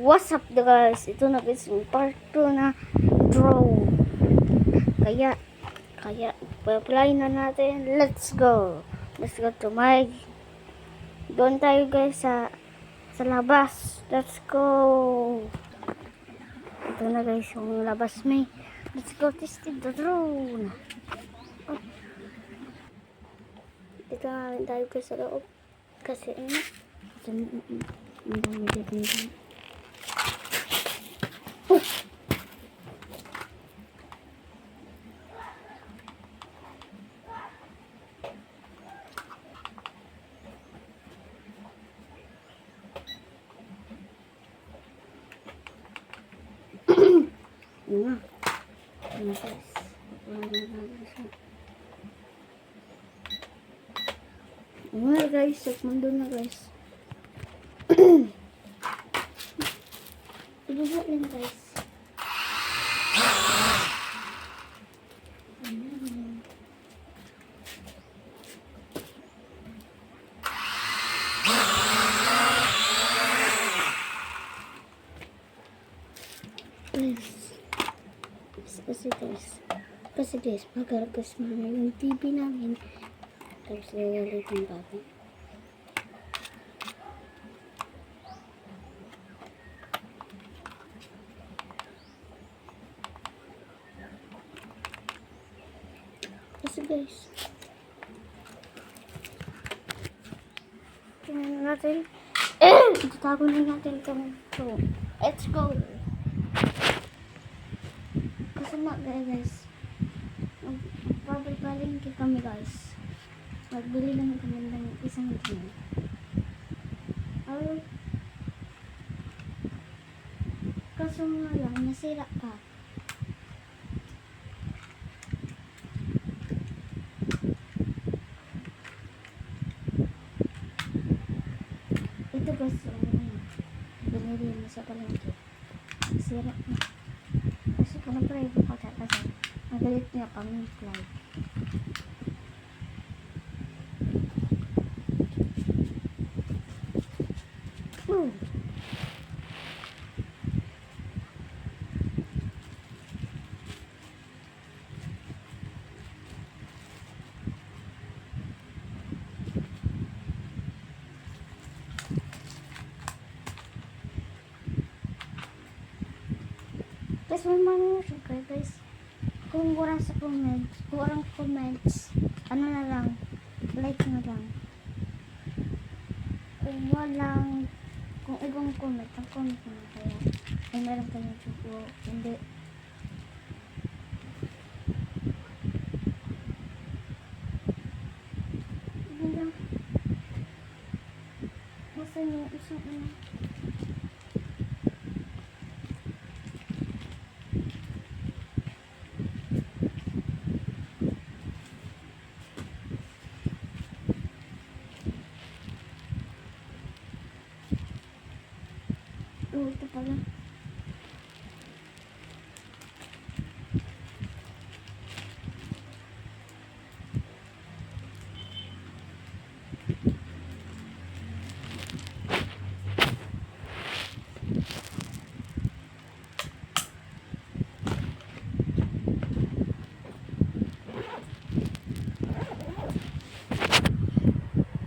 What's up guys? Ito na guys yung part 2 na draw. Kaya apply na natin. Let's go. Let's go to my doon tayo guys sa labas. Let's go. Ito na guys yung labas may. Let's go test the drone. Dito na rin tayo guys sa loob. Kasi ano? Ang dami dito. Guys, mundo na guys. Ibaba lang guys. Kasi guys, pagkaragas mana yung TV namin. Tapos lalit yung bata. Kasi guys, tingnan natin. Itago na natin ito. Let's go. Kasi guys, magpapaling kami guys. Magbili lang kami ng isang drone. Kaso nga lang, nasira pa. Ito guys, binili mo sa palengke. Nasira na. Kasi kung nag-drive ko kasi magalit niya kami fly. Guys, may mga subscribe guys. Kung walang comments, ano na lang, like na lang. Kung ibang comment, ang comment na kaya. Ay meron kayong video, hindi. Hindi lang. Basta yung isang ano. Ito pala.